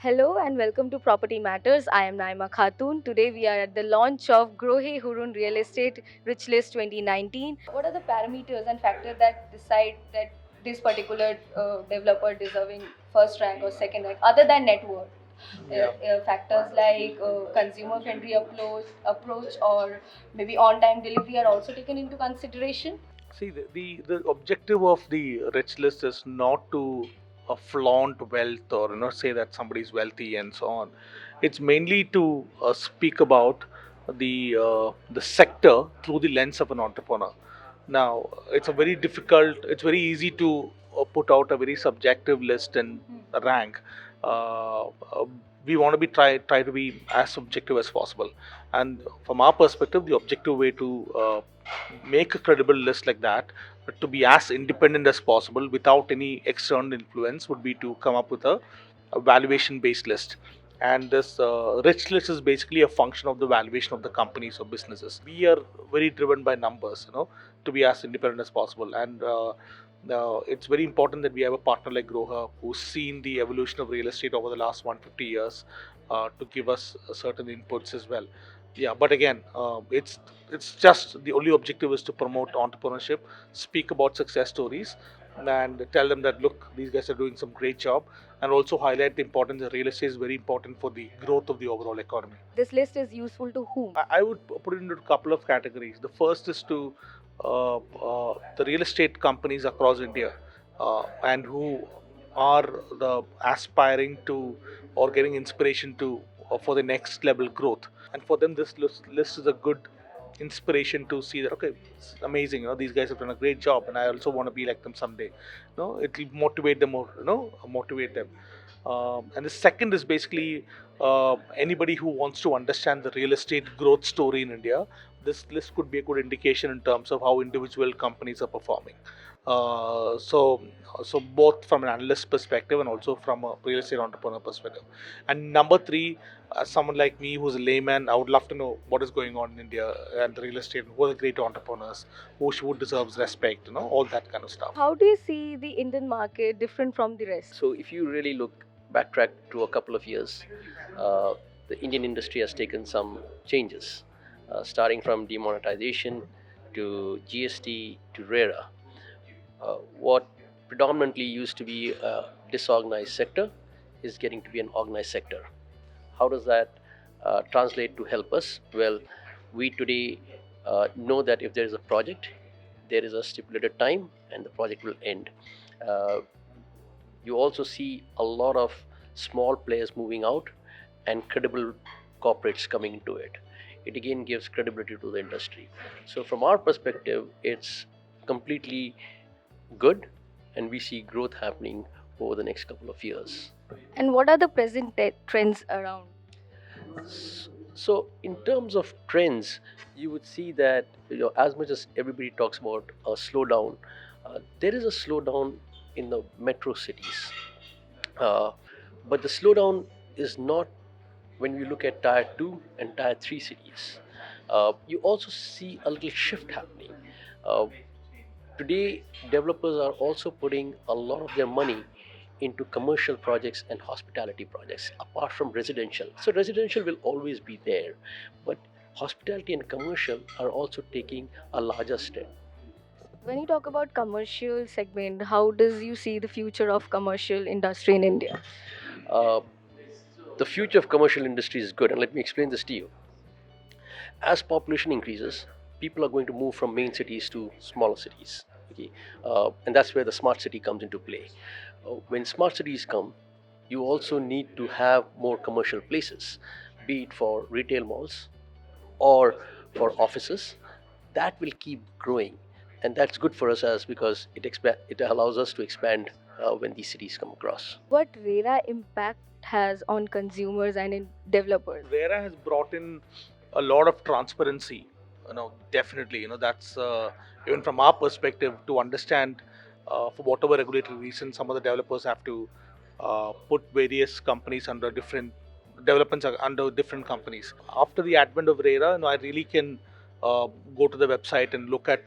Hello and welcome to Property Matters. I am Naima Khatun. Today we are at the launch of Grohe Hurun Real Estate Rich List 2019. What are the parameters and factors that decide that this particular developer deserving first rank or second rank other than net worth? Factors like consumer friendly approach or maybe on time delivery are also taken into consideration. See, the objective of the rich list is not to flaunt wealth or say that somebody is wealthy and so on. It's mainly to speak about the sector through the lens of an entrepreneur. Now, it's very easy to put out a very subjective list and rank. Uh, uh, we want to try to be as subjective as possible, and from our perspective, the objective way to make a credible list like that, but to be as independent as possible without any external influence, would be to come up with a valuation based list. And this rich list is basically a function of the valuation of the companies or businesses. We are very driven by numbers, to be as independent as possible. And it's very important that we have a partner like Groha who's seen the evolution of real estate over the last 150 years, to give us certain inputs as well. Yeah, but again, it's just the only objective is to promote entrepreneurship, speak about success stories, and tell them that look, these guys are doing some great job, and also highlight the importance that real estate is very important for the growth of the overall economy. This list is useful to whom? I would put it into a couple of categories. The first is to the real estate companies across India, and who are the aspiring to or getting inspiration to for the next level growth. And for them, this list is a good inspiration to see that okay, it's amazing. These guys have done a great job, and I also want to be like them someday. It will motivate them or motivate them. And the second is basically anybody who wants to understand the real estate growth story in India. This list could be a good indication in terms of how individual companies are performing. So both from an analyst perspective and also from a real estate entrepreneur perspective. And number three, someone like me who's a layman, I would love to know what is going on in India and the real estate, who are the great entrepreneurs, who deserves respect, all that kind of stuff. How do you see the Indian market different from the rest? So, if you really backtrack to a couple of years, uh, the Indian industry has taken some changes, starting from demonetization to GST to RERA. What predominantly used to be a disorganized sector is getting to be an organized sector. How does that translate to help us? Well, we today know that if there is a project, there is a stipulated time and the project will end. Uh, you also see a lot of small players moving out and credible corporates coming into it. It again gives credibility to the industry. So, from our perspective, it's completely good, and we see growth happening over the next couple of years. And what are the present trends around? So, in terms of trends, you would see that as much as everybody talks about a slowdown, there is a slowdown in the metro cities. Uh, but the slowdown is not when we look at tier 2 and tier 3 cities. You also see a little shift happening. Uh, Today, developers are also putting a lot of their money into commercial projects and hospitality projects apart from residential. So, residential will always be there, but hospitality and commercial are also taking a larger step. When you talk about commercial segment, how does you see the future of commercial industry in India? Uh, the future of commercial industry is good, and let me explain this to you. As population increases, people are going to move from main cities to smaller cities. Okay, and that's where the smart city comes into play. When smart cities come, you also need to have more commercial places, be it for retail malls or for offices. That will keep growing, and that's good for us as because it allows us to expand when these cities come across. What RERA impact has on consumers and in developers? Vera has brought in a lot of transparency. Definitely. That's even from our perspective to understand. For whatever regulatory reason, some of the developers have to put various companies under different developments are under different companies. After the advent of RERA, I really can go to the website and look at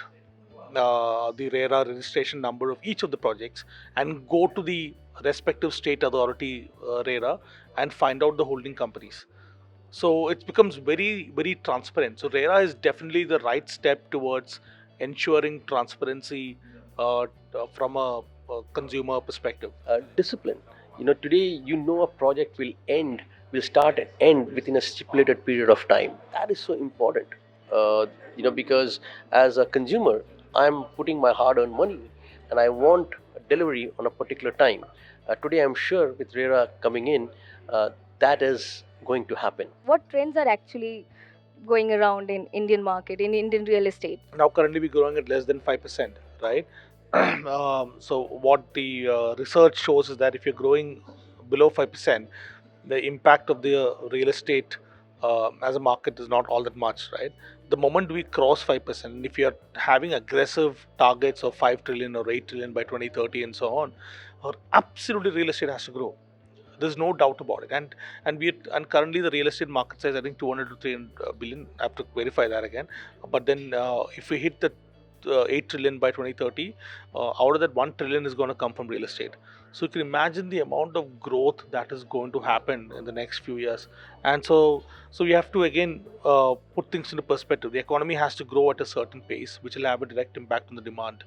the RERA registration number of each of the projects and go to the respective state authority, RERA, and find out the holding companies. So it becomes very transparent. So RERA is definitely the right step towards ensuring transparency from a consumer perspective. Discipline. Today a project will start and end within a stipulated period of time. That is so important. Because as a consumer, I'm putting my hard-earned money, and I want a delivery on a particular time. Today, I'm sure with RERA coming in, that is going to happen. What trends are actually going around in Indian market, in Indian real estate? Now currently we're growing at less than 5%, right? So what the research shows is that if you're growing below 5%, the impact of the real estate as a market is not all that much, right? The moment we cross 5%, and if you're having aggressive targets of 5 trillion or 8 trillion by 2030 and so on, absolutely real estate has to grow. There's no doubt about it. And currently the real estate market size, I think 200 to 300 billion. I have to verify that again. But then if we hit the 8 trillion by 2030, out of that 1 trillion is going to come from real estate. So you can imagine the amount of growth that is going to happen in the next few years. And so you have to again put things into perspective. The economy has to grow at a certain pace, which will have a direct impact on the demand,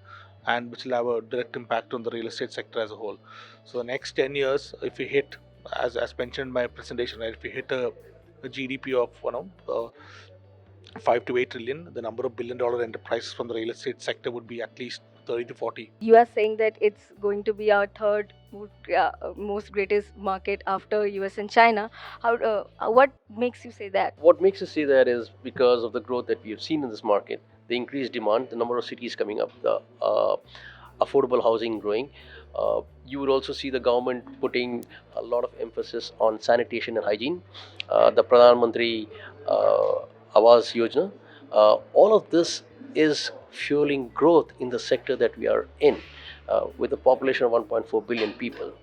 and which will have a direct impact on the real estate sector as a whole. So the next 10 years, if we hit, as mentioned in my presentation, right, if we hit a GDP of 5 to 8 trillion, the number of billion-dollar enterprises from the real estate sector would be at least 30 to 40. You are saying that it's going to be our third most greatest market after US and China. What makes you say that? What makes us say that is because of the growth that we have seen in this market, the increased demand, the number of cities coming up, the affordable housing growing. You would also see the government putting a lot of emphasis on sanitation and hygiene. The Pradhan Mantri Awas Yojana. All of this is fueling growth in the sector that we are in. With a population of 1.4 billion people,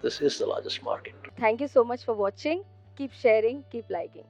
this is the largest market. Thank you so much for watching. Keep sharing, keep liking.